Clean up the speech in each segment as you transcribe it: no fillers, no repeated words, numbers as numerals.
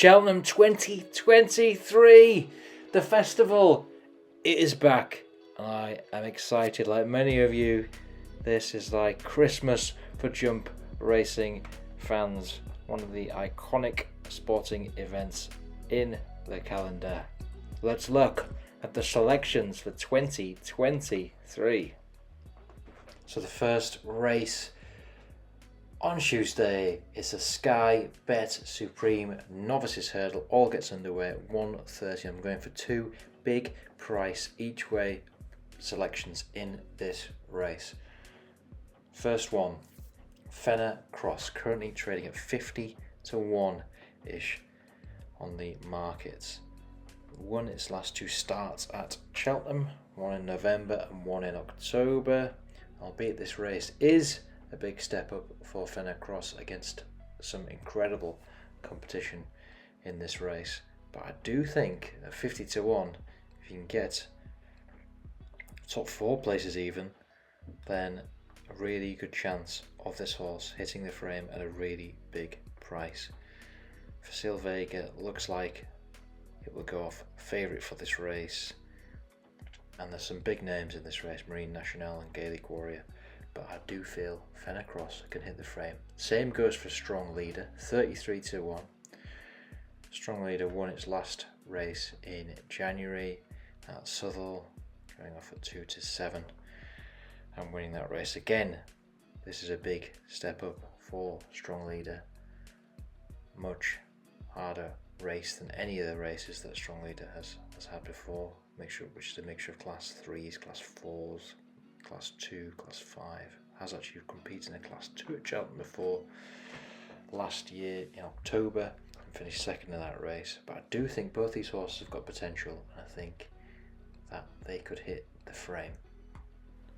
Cheltenham 2023, the festival, it is back. I am excited like many of you. This is like Christmas for jump racing fans, one of the iconic sporting events in the calendar. Let's look at the selections for 2023. So the first race on Tuesday is the Sky Bet Supreme Novices Hurdle. All gets underway at 1:30. I'm going for two big price each way selections in this race. First one, Fenner Cross, currently trading at 50 to 1 ish on the markets. Won its last two starts at Cheltenham, one in November and one in October. Albeit this race is a big step up for Fenner Cross against some incredible competition in this race. But I do think at 50 to 1, if you can get top 4 places even, then a really good chance of this horse hitting the frame at a really big price. Facile Vega looks like it will go off favourite for this race. And there's some big names in this race, Marine Nationale and Gaelic Warrior. But I do feel Fenner Cross can hit the frame. Same goes for Strong Leader, 33 to 1. Strong Leader won its last race in January at Southall, going off at 2 to 7 and winning that race again. This is a big step up for Strong Leader. Much harder race than any of the races that Strong Leader has had before, which is a mixture of class 3s, class 4s, class 2, class 5. Has actually competed in a class 2 at Cheltenham before last year in October and finished second in that race. But I do think both these horses have got potential, and I think that they could hit the frame.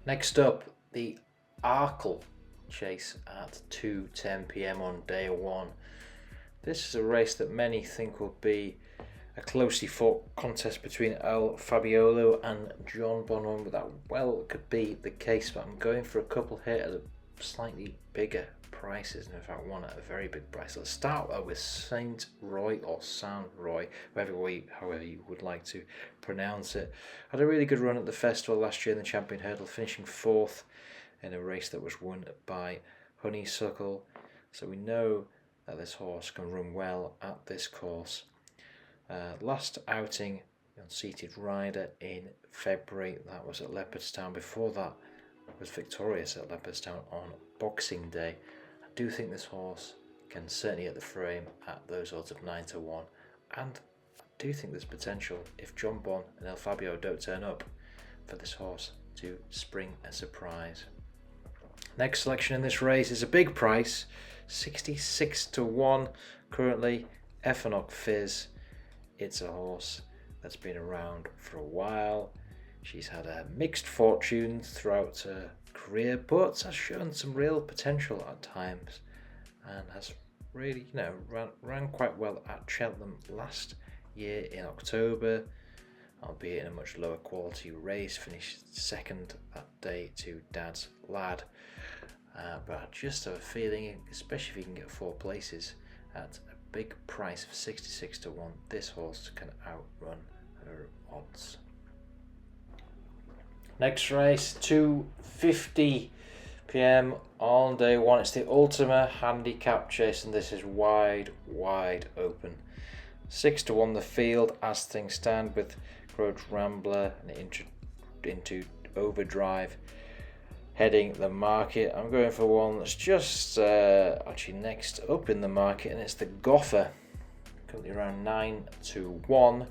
Next up, the Arkle Chase at 2:10 p.m. on day one. This is a race that many think will be a closely fought contest between El Fabiolo and John Bonham, but that well could be the case. But I'm going for a couple here at slightly bigger prices, and in fact one at a very big price. Let's start with Saint Roy or Saint Roy, however you would like to pronounce it. Had a really good run at the festival last year in the Champion Hurdle, finishing 4th in a race that was won by Honeysuckle. So we know that this horse can run well at this course. Last outing, unseated rider in February, that was at Leopardstown. Before that was victorious at Leopardstown on Boxing Day. I do think this horse can certainly hit the frame at those odds of 9 to 1, and I do think there's potential, if John Bon and El Fabio don't turn up, for this horse to spring a surprise. Next selection in this race is a big price, 66 to 1 currently, Effenock Fizz. It's a horse that's been around for a while. She's had a mixed fortunes throughout her career, but has shown some real potential at times and has really, ran quite well at Cheltenham last year in October, albeit in a much lower quality race. Finished second that day to Dad's Lad. But I just have a feeling, especially if you can get 4 places at a big price of 66 to 1, this horse can outrun her odds. Next race, 2:50 p.m. on day one. It's the Ultima Handicap Chase, and this is wide open. 6 to 1 the field as things stand, with Grudge Rambler and into Overdrive heading the market. I'm going for one that's just actually next up in the market, and it's the Goffer, currently around 9 to 1.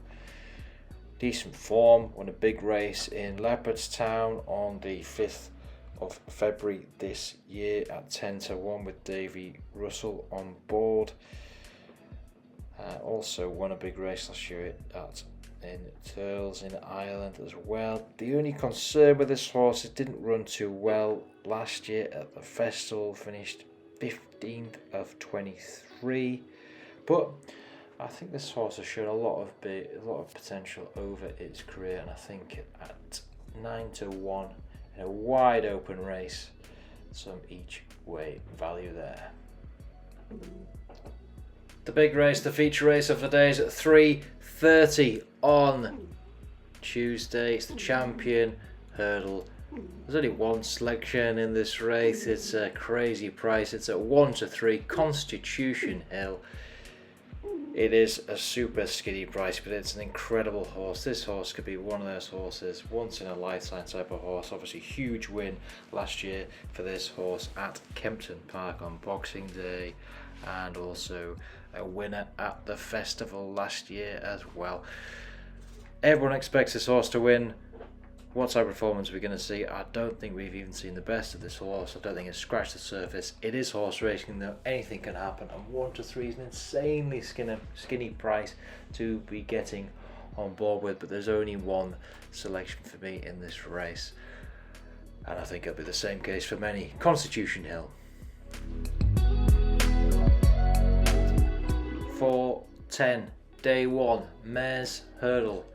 Decent form, won a big race in Leopardstown on the 5th of February this year at 10 to 1 with Davy Russell on board. Also won a big race last year in Thurles in Ireland as well. The only concern with this horse, it didn't run too well last year at the festival, finished 15th of 23, but I think this horse has shown a lot of potential over its career, and I think at 9 to 1 in a wide open race, some each way value there. The big race, the feature race of the day is at 3:30 on Tuesday. It's the Champion Hurdle. There's only one selection in this race. It's a crazy price. It's at 1-3 Constitution Hill. It is a super skinny price, but it's an incredible horse. This horse could be one of those horses, once in a lifetime type of horse. Obviously, huge win last year for this horse at Kempton Park on Boxing Day, and also a winner at the festival last year as well. Everyone expects this horse to win. What type of performance are we going to see? I don't think we've even seen the best of this horse. I don't think it's scratched the surface. It is horse racing though. Anything can happen. And 1-3 is an insanely skinny price to be getting on board with. But there's only one selection for me in this race. And I think it'll be the same case for many. Constitution Hill. 4:10, day 1, Mares Hurdle.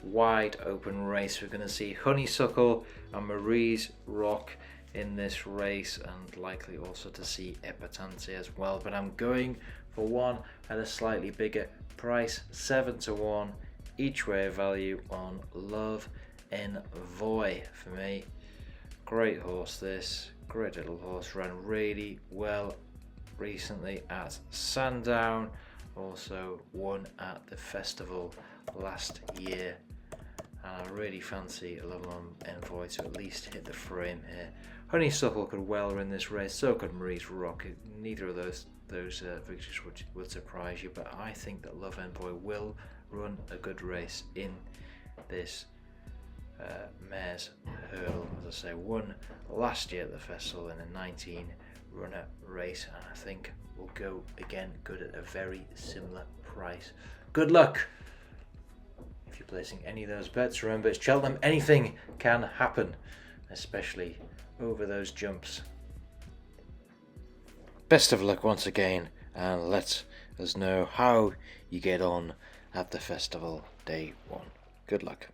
Wide open race. We're going to see Honeysuckle and Marie's Rock in this race, and likely also to see Epatante as well, but I'm going for one at a slightly bigger price, 7-1 each way value on Love Envoy for me. Great horse, this great little horse, ran really well recently at Sandown, also won at the festival last year. And I really fancy a Love Envoy to at least hit the frame here. Honeysuckle could well win this race, so could Marie's Rock. Neither of those victories would surprise you, but I think that Love Envoy will run a good race in this Mares Hurdle. As I say, won last year at the festival in a 19 runner race, and I think will go again good at a very similar price. Good luck if you're placing any of those bets. Remember, it's Cheltenham, anything can happen, especially over those jumps. Best of luck once again, and let us know how you get on at the festival day 1. Good luck.